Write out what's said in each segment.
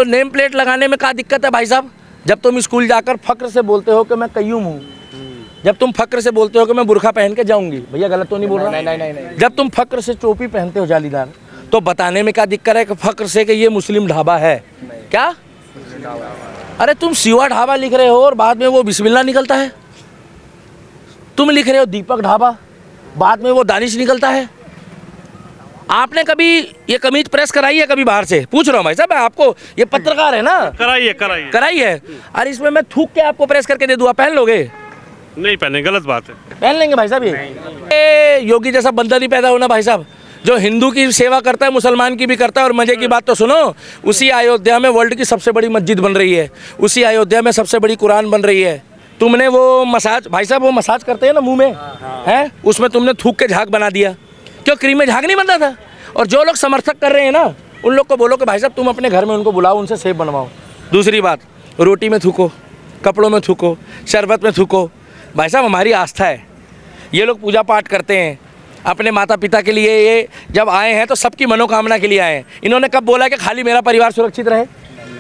तो name plate लगाने में क्या दिक्कत है भाई साहब? जब तुम स्कूल जाकर फक्र से बोलते हो कि मैं कय्यूम हूँ, जब तुम फक्र से बोलते हो कि मैं बुर्खा पहन के जाऊंगी, भैया गलत तो नहीं बोल रहा? नहीं। जब तुम फक्र से टोपी पहनते हो जालीदार, तो बताने में क्या दिक्कत है कि फक्र से कि ये मुस्लिम ढाबा है? क्या? अरे तुम सिवा ढाबा लिख रहे हो और बाद में वो बिस्मिल्लाह निकलता है। तुम लिख रहे हो दीपक ढाबा, बाद में वो दानिश निकलता है। आपने कभी ये कमीज प्रेस कराई है कभी बाहर से? पूछ रहा हूँ भाई साहब, आपको, ये पत्रकार है ना? कराई है। अरे इसमें मैं थूक के आपको प्रेस करके दे दूँ, आप पहन लोगे? नहीं पहने, गलत बात है। पहन लेंगे भाई साहब। ये योगी जैसा बंदा नहीं पैदा होना भाई साहब, जो हिंदू की सेवा करता है, मुसलमान की भी करता है। और मजे की बात तो सुनो, उसी अयोध्या में वर्ल्ड की सबसे बड़ी मस्जिद बन रही है, उसी अयोध्या में सबसे बड़ी कुरान बन रही है। तुमने वो मसाज, भाई साहब वो मसाज करते हैं ना मुंह में, हैं, उसमें तुमने थूक के झाग बना दिया। क्यों क्रीम में झाग नहीं बनता था? और जो लोग समर्थक कर रहे हैं ना, उन लोग को बोलो कि भाई साहब तुम अपने घर में उनको बुलाओ, उनसे सेब बनवाओ। दूसरी बात, रोटी में थूको, कपड़ों में थूको, शरबत में थूको। भाई साहब हमारी आस्था है, ये लोग पूजा पाठ करते हैं अपने माता पिता के लिए। ये जब आए हैं तो सबकी मनोकामना के लिए आए हैं। इन्होंने कब बोला कि खाली मेरा परिवार सुरक्षित रहे?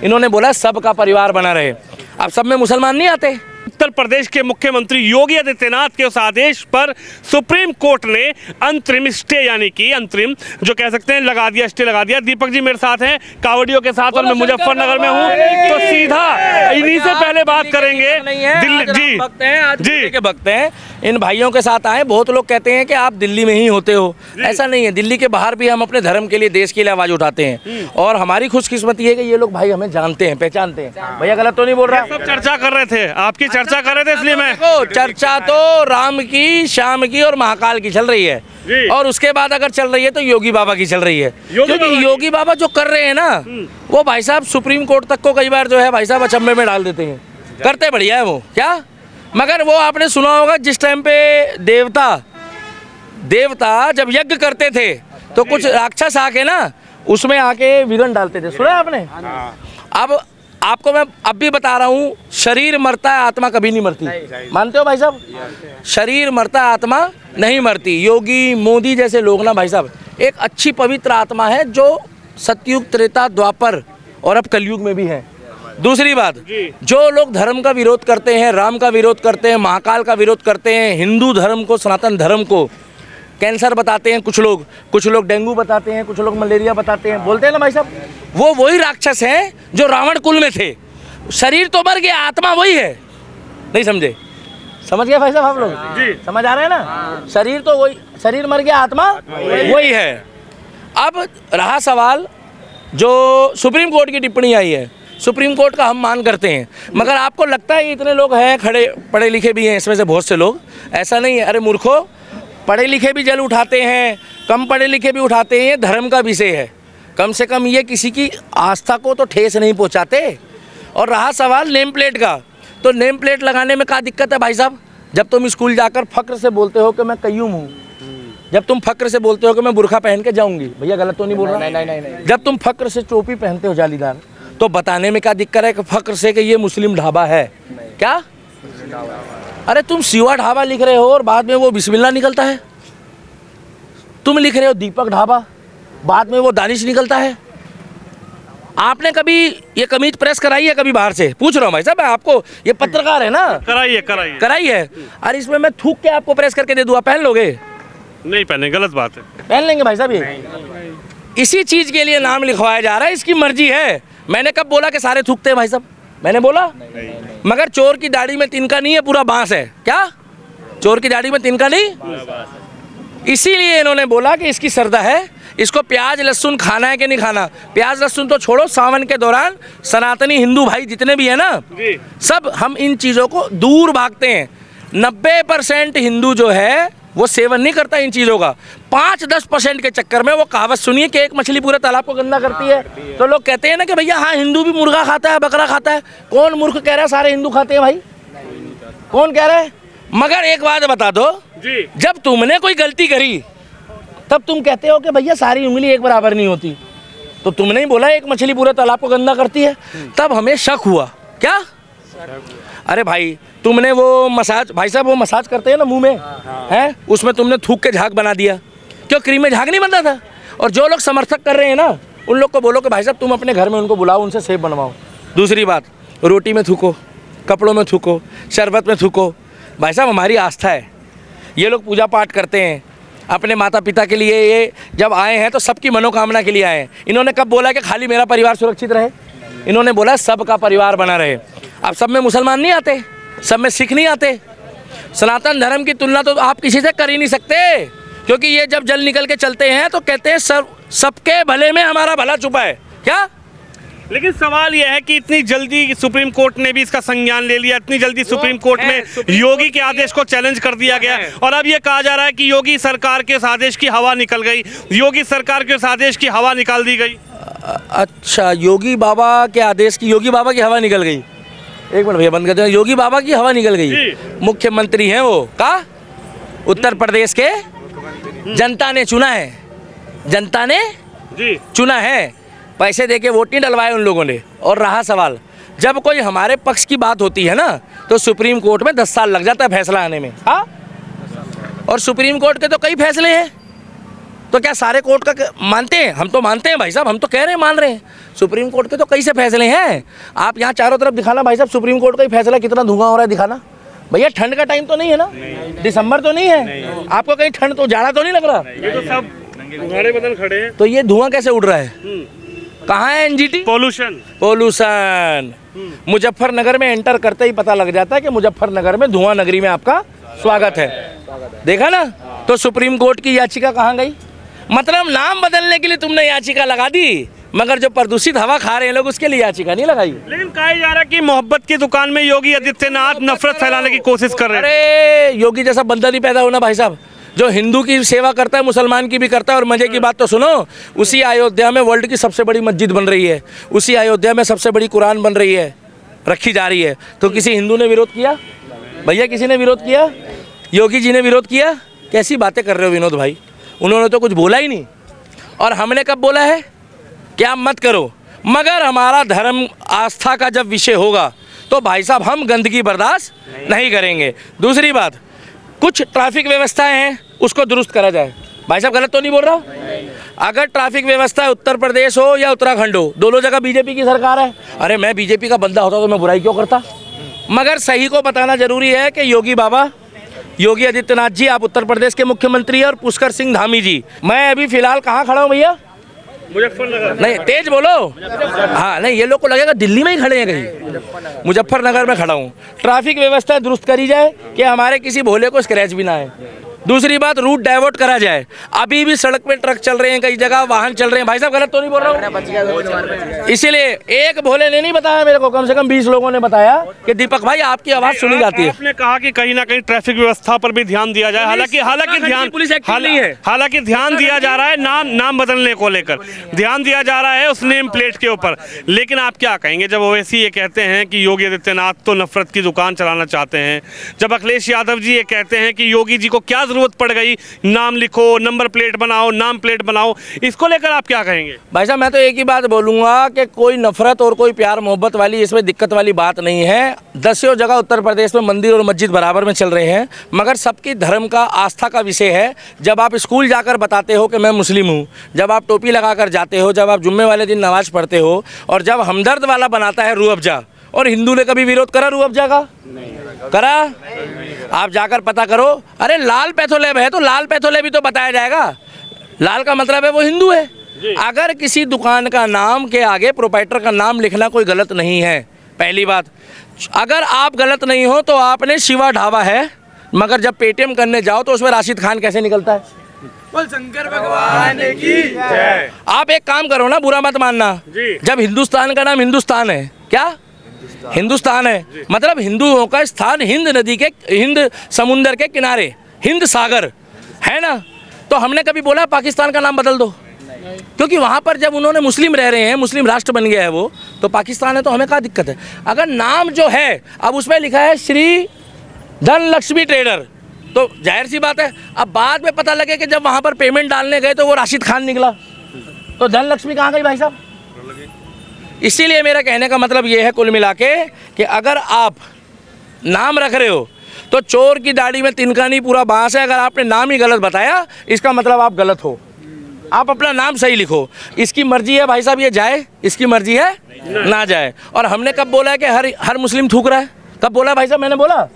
इन्होंने बोला सबका परिवार बना रहे। अब सब में मुसलमान नहीं आते। उत्तर प्रदेश के मुख्यमंत्री योगी आदित्यनाथ के उस आदेश पर सुप्रीम कोर्ट ने अंतरिम स्टे, यानी कि अंतरिम जो कह सकते हैं लगा दिया, स्टे लगा दिया। दीपक जी मेरे साथ हैं, कावड़ियों के साथ, और मैं मुजफ्फरनगर में हूं, तो सीधा इन्हीं से पहले बात करेंगे। दिल्ली जी जी के भक्त हैं, इन भाइयों के साथ आए। बहुत लोग कहते हैं कि आप दिल्ली में ही होते हो, ऐसा नहीं है। दिल्ली के बाहर भी हम अपने धर्म के लिए, देश के लिए आवाज उठाते हैं। और हमारी खुशकिस्मती है कि ये लोग भाई हमें जानते हैं, पहचानते हैं। भैया गलत तो नहीं बोल रहा? सब चर्चा कर रहे थे, आपकी चर्चा कर रहे थे, इसलिए मैं चर्चा तो राम की, श्याम की और महाकाल की चल रही है। और उसके बाद अगर चल रही है तो योगी बाबा की चल रही है। क्योंकि योगी बाबा जो कर रहे हैं ना, वो भाई साहब सुप्रीम कोर्ट तक को कई बार जो है भाई साहब अचंभे में डाल देते हैं। करते बढ़िया है वो, क्या? मगर वो आपने सुना होगा जिस टाइम पे देवता जब यज्ञ करते थे तो कुछ राक्षस आके ना उसमें आके विघ्न डालते थे। सुना आपने? अब आपको मैं अब भी बता रहा हूँ, शरीर मरता है, आत्मा कभी नहीं मरती। मानते हो भाई साहब? शरीर मरता है, आत्मा नहीं मरती। योगी मोदी जैसे लोग ना भाई साहब एक अच्छी पवित्र आत्मा है, जो सतयुग, त्रेता, द्वापर और अब कलयुग में भी है। दूसरी बात, जो लोग धर्म का विरोध करते हैं, राम का विरोध करते हैं, महाकाल का विरोध करते हैं, हिंदू धर्म को, सनातन धर्म को कैंसर बताते हैं कुछ लोग डेंगू बताते हैं, कुछ लोग मलेरिया बताते हैं, बोलते हैं ना भाई साहब, वो वही राक्षस हैं जो रावण कुल में थे। शरीर तो मर गया, आत्मा वही है। नहीं समझे? समझ गए भाई साहब आप लोग? जी समझ आ रहे हैं ना? शरीर तो वही, शरीर मर गया, आत्मा वही है। अब रहा सवाल जो सुप्रीम कोर्ट की टिप्पणी आई है, सुप्रीम कोर्ट का हम मान करते हैं, मगर आपको लगता है इतने लोग हैं खड़े, पढ़े लिखे भी हैं इसमें से बहुत से लोग, ऐसा नहीं है। अरे मूर्खों, पढ़े लिखे भी जल उठाते हैं, कम पढ़े लिखे भी उठाते हैं, ये धर्म का विषय है। कम से कम ये किसी की आस्था को तो ठेस नहीं पहुंचाते। और रहा सवाल नेम प्लेट का, तो नेम प्लेट लगाने में क्या दिक्कत है भाई साहब? जब तुम स्कूल जाकर फक्र से बोलते हो कि मैं कय्यूम हूँ, जब तुम फक्र से बोलते हो कि मैं बुर्खा पहन के जाऊंगी, भैया गलत तो नहीं बोल रहा? नहीं। जब तुम फक्र से टोपी पहनते हो जालीदार, तो बताने में क्या दिक्कत है कि फक्र से कि ये मुस्लिम ढाबा है? क्या? अरे तुम सिवा ढाबा लिख रहे हो और बाद में वो बिस्मिल्लाह निकलता है। तुम लिख रहे हो दीपक ढाबा, बाद में वो दानिश निकलता है। आपने कभी ये कमीज प्रेस कराई है कभी बाहर से? पूछ रहा हूँ भाई साहब, आपको, ये पत्रकार है ना? कराई है। अरे इसमें मैं थूक के आपको प्रेस करके दे दूँ, आप पहन लोगे? नहीं पहने, गलत बात है। पहन लेंगे भाई साहब। ये इसी चीज के लिए नाम लिखवाया जा रहा है, इसकी मर्जी है। मैंने कब बोला कि सारे थूकते हैं भाई साहब? मैंने बोला? मगर चोर की दाढ़ी में तिनका नहीं है, पूरा बांस है। क्या? चोर की दाढ़ी में तिनका नहीं, इसीलिए इन्होंने बोला कि इसकी श्रद्धा है, इसको प्याज लहसुन खाना है कि नहीं खाना। प्याज लहसुन तो छोड़ो, सावन के दौरान सनातनी हिंदू भाई जितने भी है ना, सब हम इन चीज़ों को दूर भागते हैं। 90% हिंदू जो है वो सेवन नहीं करता इन चीज़ों का। 5-10% के चक्कर में वो कहावत सुनिए कि एक मछली पूरे तालाब को गंदा करती है। तो लोग कहते हैं ना कि भैया हाँ हिंदू भी मुर्गा खाता है, बकरा खाता है। कौन मूर्ख कह रहा है सारे हिंदू खाते हैं भाई? कौन कह रहा है? मगर एक बात बता दो जी, जब तुमने कोई गलती करी तब तुम कहते हो कि भैया सारी उंगली एक बराबर नहीं होती। तो तुमने ही बोला एक मछली पूरे तालाब को गंदा करती है, तब हमें शक हुआ। क्या? अरे भाई तुमने वो मसाज, भाई साहब वो मसाज करते हैं ना मुंह में, हैं, उसमें तुमने थूक के झाग बना दिया। क्यों क्रीम में झाग नहीं बनता था? और जो लोग समर्थक कर रहे हैं ना, उन लोग को बोलो कि भाई साहब तुम अपने घर में उनको बुलाओ, उनसे सेब बनवाओ। दूसरी बात, रोटी में थूको, कपड़ों में थूको, शरबत में थूको। भाई साहब हमारी आस्था है, ये लोग पूजा पाठ करते हैं अपने माता पिता के लिए। ये जब आए हैं तो सबकी मनोकामना के लिए आए हैं। इन्होंने कब बोला कि खाली मेरा परिवार सुरक्षित रहे? इन्होंने बोला सबका परिवार बना रहे। अब सब में मुसलमान नहीं आते, सब में सिख नहीं आते। सनातन धर्म की तुलना तो आप किसी से कर ही नहीं सकते, क्योंकि ये जब जल निकल के चलते हैं तो कहते हैं सबके भले में हमारा भला छुपा है। क्या? लेकिन सवाल यह है कि इतनी जल्दी सुप्रीम कोर्ट ने भी इसका संज्ञान ले लिया, इतनी जल्दी सुप्रीम कोर्ट में योगी के आदेश को चैलेंज कर दिया गया, और अब ये कहा जा रहा है कि योगी सरकार के इस आदेश की हवा निकल गई, योगी सरकार के इस आदेश की हवा निकाल दी गई। अच्छा, योगी बाबा के आदेश की, योगी बाबा की हवा निकल गई? एक मिनट भैया, बंद करते हैं। योगी बाबा की हवा निकल गई? मुख्यमंत्री हैं वो का उत्तर प्रदेश के, जनता ने चुना है, जनता ने जी चुना है, पैसे देके वोट नहीं डलवाए उन लोगों ने। और रहा सवाल, जब कोई हमारे पक्ष की बात होती है ना तो सुप्रीम कोर्ट में 10 साल लग जाता है फैसला आने में। हाँ, और सुप्रीम कोर्ट के तो कई फैसले हैं, तो क्या सारे कोर्ट का मानते हैं? हम तो मानते हैं भाई साहब, हम तो कह रहे हैं मान रहे हैं। सुप्रीम कोर्ट के तो कई से फैसले हैं। आप यहाँ चारों तरफ दिखाना भाई साहब, सुप्रीम कोर्ट का ही फैसला कितना धुआं हो रहा है दिखाना। भैया ठंड का टाइम तो नहीं है ना, दिसंबर तो नहीं है, आपको कहीं ठंड तो जाड़ा तो नहीं लग रहा? ये तो सब घड़े बदन खड़े हैं, तो ये धुआं कैसे उड़ रहा है? कहाँ है एनजीटी? पोल्यूशन। मुजफ्फरनगर में एंटर करते ही पता लग जाता है कि मुजफ्फरनगर में धुआं नगरी में आपका स्वागत है। देखा ना? तो सुप्रीम कोर्ट की याचिका कहाँ गई? मतलब नाम बदलने के लिए तुमने याचिका लगा दी, मगर जो प्रदूषित हवा खा रहे हैं लोग उसके लिए याचिका नहीं लगाई। लेकिन कहा जा रहा है कि मोहब्बत की दुकान में योगी आदित्यनाथ नफरत फैलाने की कोशिश कर रहे हैं। अरे योगी जैसा बंदा नहीं पैदा होना भाई साहब, जो हिंदू की सेवा करता है मुसलमान की भी करता है। और मजे की बात तो सुनो, उसी अयोध्या में वर्ल्ड की सबसे बड़ी मस्जिद बन रही है, उसी अयोध्या में सबसे बड़ी कुरान बन रही है, रखी जा रही है। तो किसी हिंदू ने विरोध किया? भैया किसी ने विरोध किया? योगी जी ने विरोध किया? कैसी बातें कर रहे हो विनोद भाई, उन्होंने तो कुछ बोला ही नहीं। और हमने कब बोला है कि आप मत करो, मगर हमारा धर्म आस्था का जब विषय होगा तो भाई साहब हम गंदगी बर्दाश्त नहीं करेंगे। दूसरी बात, कुछ ट्रैफिक व्यवस्थाएं हैं उसको दुरुस्त करा जाए। भाई साहब गलत तो नहीं बोल रहा? अगर ट्रैफिक व्यवस्था उत्तर प्रदेश हो या उत्तराखंड हो, दोनों जगह बीजेपी की सरकार है। अरे मैं बीजेपी का बंदा होता तो मैं बुराई क्यों करता? मगर सही को बताना जरूरी है कि योगी बाबा, योगी आदित्यनाथ जी आप उत्तर प्रदेश के मुख्यमंत्री हैं, और पुष्कर सिंह धामी जी, मैं अभी फिलहाल कहाँ खड़ा हूँ भैया? मुजफ्फरनगर। नहीं तेज बोलो। हाँ नहीं, ये लोग को लगेगा दिल्ली में ही खड़े हैं कहीं। मुजफ्फरनगर में खड़ा हूँ। ट्रैफिक व्यवस्था दुरुस्त करी जाए कि हमारे किसी भोले को स्क्रैच भी ना आए। दूसरी बात, रूट डाइवर्ट करा जाए। अभी भी सड़क पे ट्रक चल रहे हैं, कई जगह वाहन चल रहे हैं। भाई साहब गलत तो नहीं बोल रहा हूँ? इसीलिए एक भोले ने नहीं बताया मेरे को, कम से कम 20 लोगों ने बताया कि दीपक भाई आपकी आवाज सुनी जाती है। आपने कहा कि कहीं ना कहीं ट्रैफिक व्यवस्था पर भी ध्यान दिया जाए, हालांकि ध्यान दिया जा रहा है नाम बदलने को लेकर, ध्यान दिया जा रहा है उस नेम प्लेट के ऊपर। लेकिन आप क्या कहेंगे जब ओवैसी ये कहते हैं कि योगी आदित्यनाथ तो नफरत की दुकान चलाना चाहते हैं, जब अखिलेश यादव जी ये कहते हैं कि योगी जी को क्या जरूरत पड़ गई, नाम लिखो, नंबर प्लेट बनाओ, नाम प्लेट बनाओ, इसको लेकर आप क्या कहेंगे? भाई साहब मैं तो एक ही बात बोलूंगा कि कोई नफरत और कोई प्यार मोहब्बत वाली इसमें दिक्कत वाली बात नहीं है। 10 जगह उत्तर प्रदेश में मंदिर और मस्जिद बराबर में चल रहे हैं, मगर सबकी धर्म का आस्था का विषय है। जब आप स्कूल जाकर बताते हो कि मैं मुस्लिम हूँ, जब आप टोपी लगाकर जाते हो, जब आप जुम्मे वाले दिन नमाज पढ़ते हो, और जब हमदर्द वाला बनाता है रूह अफ़ज़ा, और हिंदू ने कभी विरोध करा रूह अफ़ज़ा का? करा? आप जाकर पता करो। अरे लाल पैथोलैब है तो लाल पैथोलैब भी तो बताया जाएगा। लाल का मतलब है वो हिंदू है। अगर किसी दुकान का नाम के आगे प्रोप्राइटर का नाम लिखना कोई गलत नहीं है। पहली बात, अगर आप गलत नहीं हो तो आपने शिवा ढाबा है, मगर जब पेटीएम करने जाओ तो उसमें राशिद खान कैसे निकलता है? बोल शंकर भगवान की जय। आप एक काम करो ना, बुरा मत मानना, जब हिंदुस्तान का नाम हिंदुस्तान है, क्या हिंदुस्तान है, मतलब हिंदुओं का स्थान हिंद नदी के, हिंद समुंदर के किनारे, हिंद सागर है ना, तो हमने कभी बोला पाकिस्तान का नाम बदल दो? क्योंकि वहाँ पर जब उन्होंने मुस्लिम रह रहे हैं, मुस्लिम राष्ट्र बन गया है वो, तो पाकिस्तान है तो हमें क्या दिक्कत है? अगर नाम जो है अब उसमें लिखा है श्री धनलक्ष्मी ट्रेडर, तो जाहिर सी बात है। अब बाद में पता लगे कि जब वहाँ पर पेमेंट डालने गए तो वो राशिद खान निकला, तो धनलक्ष्मी कहाँ गई भाई साहब? इसीलिए मेरा कहने का मतलब ये है कुल मिला के कि अगर आप नाम रख रहे हो तो चोर की दाढ़ी में तिनका नहीं पूरा बांस है। अगर आपने नाम ही गलत बताया इसका मतलब आप गलत हो। आप अपना नाम सही लिखो। इसकी मर्जी है भाई साहब ये जाए, इसकी मर्जी है ना जाए। और हमने कब बोला है कि हर मुस्लिम थूक रहा है? कब बोला भाई साहब? मैंने बोला?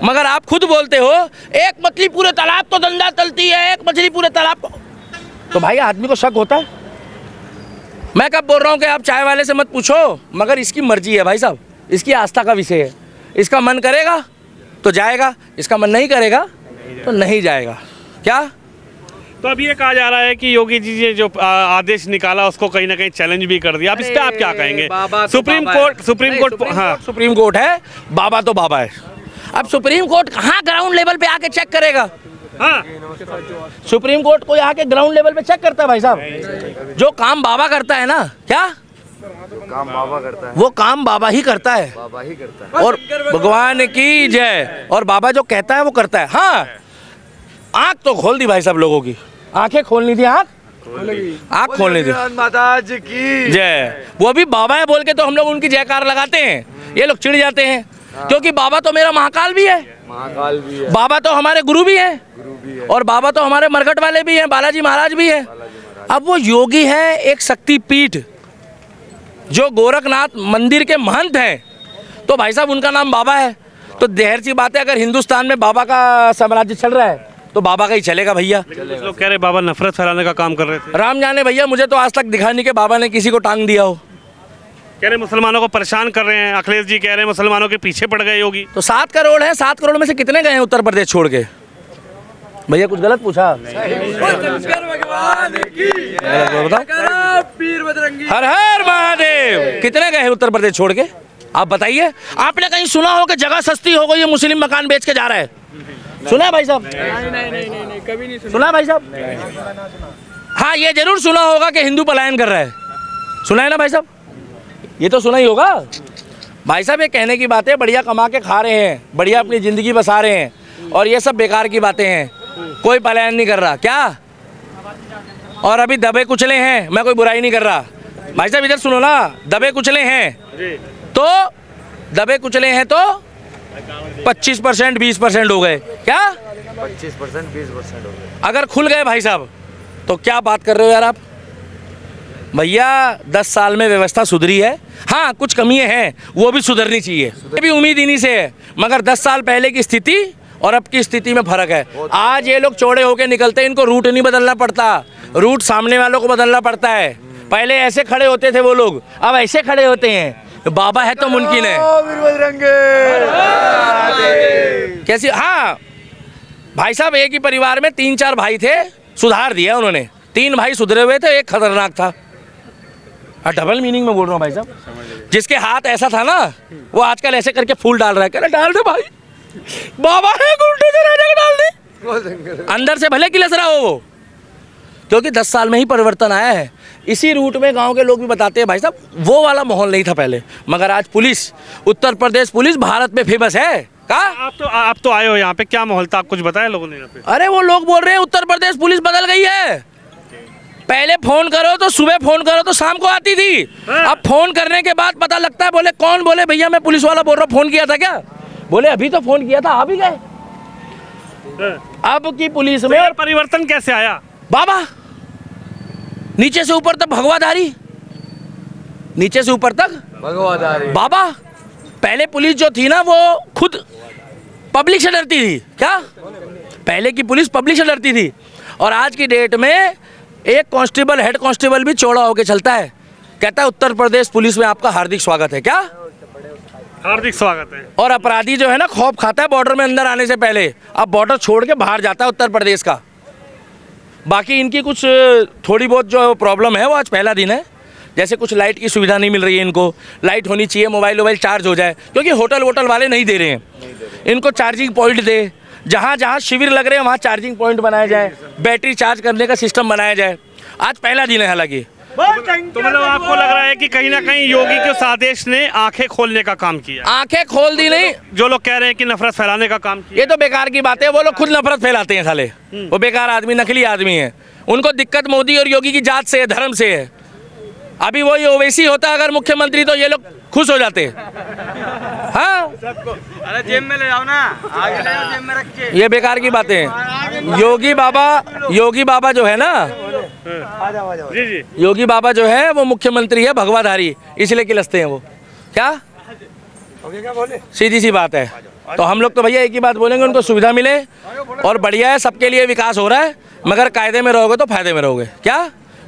मगर आप खुद बोलते हो एक मछली पूरे तालाब को धंधा चलती है, एक मछली पूरे तालाब को। तो भाई आदमी को शक होता है। मैं कब बोल रहा हूँ कि आप चाय वाले से मत पूछो, मगर इसकी मर्जी है भाई साहब, इसकी आस्था का विषय है। इसका मन करेगा तो जाएगा, इसका मन नहीं करेगा तो नहीं जाएगा। क्या? तो अब ये कहा जा रहा है कि योगी जी ने जो आदेश निकाला उसको कहीं ना कहीं चैलेंज भी कर दिया। अब इस पे आप क्या कहेंगे? सुप्रीम कोर्ट है, बाबा तो बाबा है। अब सुप्रीम कोर्ट कहाँ ग्राउंड लेवल पे आके चेक करेगा? हाँ, सुप्रीम कोर्ट कोई आके ग्राउंड लेवल पे चेक करता है भाई साहब? जो काम बाबा करता है ना, क्या काम बाबा करता है वो काम बाबा ही करता है, बाबा ही करता है। और भगवान की जय। और बाबा जो कहता है वो करता है। हाँ, आंख तो खोल दी भाई साहब लोगों की, आंखें खोलनी थी, आंख खोलनी थी। माता जी की जय। वो भी बाबा है बोल के तो हम लोग उनकी जयकार लगाते हैं, ये लोग चिढ़ जाते हैं क्योंकि बाबा तो मेरा महाकाल भी है, महाकाल भी है, बाबा तो हमारे गुरु भी है, और बाबा तो हमारे मरघट वाले भी हैं, बालाजी महाराज भी हैं। अब वो योगी है एक शक्तिपीठ, जो गोरखनाथ मंदिर के महंत हैं, तो भाई साहब उनका नाम बाबा है। तो देर सी बात है, अगर हिंदुस्तान में बाबा का साम्राज्य चल रहा है तो बाबा का ही चलेगा भैया। कुछ लोग कह रहे बाबा नफरत फैलाने का काम कर रहे थे। राम जाने भैया, मुझे तो आज तक दिखा नहीं कि बाबा ने किसी को टांग दिया हो। कह रहे मुसलमानों को परेशान कर रहे हैं, अखिलेश जी कह रहे हैं मुसलमानों के पीछे पड़ गए योगी। तो 7 करोड़ है, 7 करोड़ में से कितने गए हैं उत्तर प्रदेश छोड़ के? भैया कुछ गलत पूछा? हर हर महादेव। कितने गए हैं उत्तर प्रदेश छोड़ के? आप बताइए। आपने कहीं सुना हो कि जगह सस्ती हो गई, ये मुस्लिम मकान बेच के जा रहा है? सुना है भाई साहब? नहीं, कभी नहीं सुना है भाई साहब? हाँ, ये जरूर सुना होगा कि हिंदू पलायन कर रहा है। सुना है ना भाई साहब? ये तो सुना ही होगा भाई साहब। ये कहने की बात है, बढ़िया कमा के खा रहे हैं, बढ़िया अपनी ज़िंदगी बसा रहे हैं, और ये सब बेकार की बातें हैं। कोई पलायन नहीं कर रहा क्या? और अभी दबे कुचले हैं, मैं कोई बुराई नहीं कर रहा भाई साहब, इधर सुनो ना। दबे कुचले हैं तो 25% 20% हो गए क्या? 25% 20% हो गए। अगर खुल गए भाई साहब तो क्या बात कर रहे हो यार आप? भैया 10 साल में व्यवस्था सुधरी है। हाँ, कुछ कमियां हैं, वो भी सुधरनी चाहिए, ये भी उम्मीद इन्हीं से है। मगर 10 साल पहले की स्थिति और अब की स्थिति में फर्क है। आज ये लोग चौड़े होके निकलते हैं, इनको रूट नहीं बदलना पड़ता, रूट सामने वालों को बदलना पड़ता है। पहले ऐसे खड़े होते थे वो लोग, अब ऐसे खड़े होते हैं। बाबा है तो मुमकिन है। कैसी? हाँ भाई साहब, एक ही परिवार में 3-4 भाई थे, सुधार दिया उन्होंने। 3 भाई सुधरे हुए थे, एक खतरनाक था। डबल मीनिंग में बोल रहा हूँ भाई साहब। जिसके हाथ ऐसा था ना, वो आजकल ऐसे करके फूल डाल रहा है। कह रहा डाल दे भाई, बाबा है, उल्टे से राजा को डाल दे। अंदर से भले किलस रहा हो वो, क्योंकि 10 साल में ही परिवर्तन आया है। इसी रूट में गांव के लोग भी बताते हैं भाई साहब, वो वाला माहौल नहीं था पहले। मगर आज पुलिस, उत्तर प्रदेश पुलिस भारत में फेमस है। आप तो आए हो यहाँ पे, क्या माहौल था? आप कुछ बताया लोगों ने यहाँ पे? अरे वो लोग बोल रहे हैं उत्तर प्रदेश पुलिस बदल गई है। पहले फोन करो तो सुबह फोन करो तो शाम को आती थी, अब फोन करने के बाद पता लगता है। बोले कौन? बोले भैया मैं पुलिस वाला बोल रहा हूँ, फोन किया था क्या? बोले अभी तो फोन किया था, आ भी गए। अब की पुलिस में परिवर्तन कैसे आया? बाबा, नीचे से ऊपर तक भगवाधारी, नीचे से ऊपर तक भगवाधारी बाबा। पहले पुलिस जो थी ना, वो खुद पब्लिक से डरती थी। क्या? पहले की पुलिस पब्लिक से डरती थी, और आज की डेट में एक कांस्टेबल, हेड कांस्टेबल भी चौड़ा होके चलता है, कहता है उत्तर प्रदेश पुलिस में आपका हार्दिक स्वागत है। क्या हार्दिक स्वागत है? और अपराधी जो है ना, खौफ खाता है बॉर्डर में अंदर आने से पहले, अब बॉर्डर छोड़ के बाहर जाता है उत्तर प्रदेश का। बाकी इनकी कुछ थोड़ी बहुत जो प्रॉब्लम है, वो आज पहला दिन है। जैसे कुछ लाइट की सुविधा नहीं मिल रही है इनको, लाइट होनी चाहिए, मोबाइल चार्ज हो जाए, क्योंकि होटल वोटल वाले नहीं दे रहे हैं। इनको चार्जिंग पॉइंट दे, जहाँ जहाँ शिविर लग रहे हैं वहाँ चार्जिंग पॉइंट बनाया जाए, बैटरी चार्ज करने का सिस्टम बनाया जाए। आज पहला दिन है हालांकि। तो मतलब आपको लग रहा है कि कहीं ना कहीं योगी के उस आदेश ने आंखें खोलने का काम किया? आंखें खोल दी नहीं, जो लोग कह रहे हैं कि नफरत फैलाने का काम किया, ये तो बेकार की बात है। वो लोग खुद नफरत फैलाते हैं साले, वो बेकार आदमी, नकली आदमी है। उनको दिक्कत मोदी और योगी की जात से है, धर्म से है। अभी वो ये ओवैसी होता अगर मुख्यमंत्री, तो ये लोग खुश हो जाते। हाँ, अरे जेब में ले जाओ ना, आगे ले जाओ जेब में रख के। ये बेकार की बातें हैं। योगी बाबा जो है ना, जी जी योगी बाबा जो है वो मुख्यमंत्री है भगवाधारी, इसलिए किलसते हैं वो। क्या सीधी सी बात है। तो हम लोग तो भैया एक ही बात बोलेंगे, उनको सुविधा मिले और बढ़िया है, सबके लिए विकास हो रहा है, मगर कायदे में रहोगे तो फायदे में रहोगे। क्या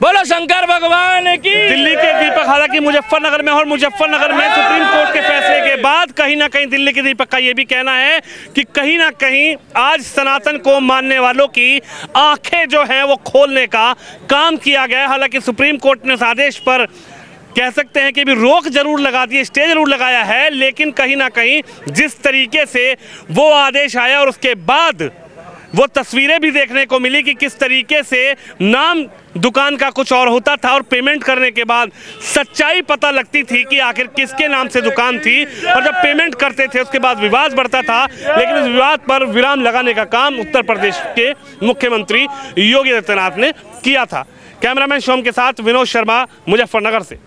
बोलो शंकर भगवान की। दिल्ली के दीपक, हालांकि मुजफ्फरनगर में, और मुजफ्फरनगर में सुप्रीम कोर्ट के फैसले के बाद कहीं ना कहीं दिल्ली के दीपक का ये भी कहना है कि कहीं ना कहीं आज सनातन को मानने वालों की आंखें जो हैं वो खोलने का काम किया गया है। हालांकि सुप्रीम कोर्ट ने उस आदेश पर कह सकते हैं कि भी रोक जरूर लगा दी, स्टे जरूर लगाया है, लेकिन कहीं ना कहीं जिस तरीके से वो आदेश आया और उसके बाद वो तस्वीरें भी देखने को मिली कि किस तरीके से नाम दुकान का कुछ और होता था और पेमेंट करने के बाद सच्चाई पता लगती थी कि आखिर किसके नाम से दुकान थी, और जब पेमेंट करते थे उसके बाद विवाद बढ़ता था। लेकिन इस विवाद पर विराम लगाने का काम उत्तर प्रदेश के मुख्यमंत्री योगी आदित्यनाथ ने किया था। कैमरामैन शोम के साथ विनोद शर्मा, मुजफ्फरनगर से।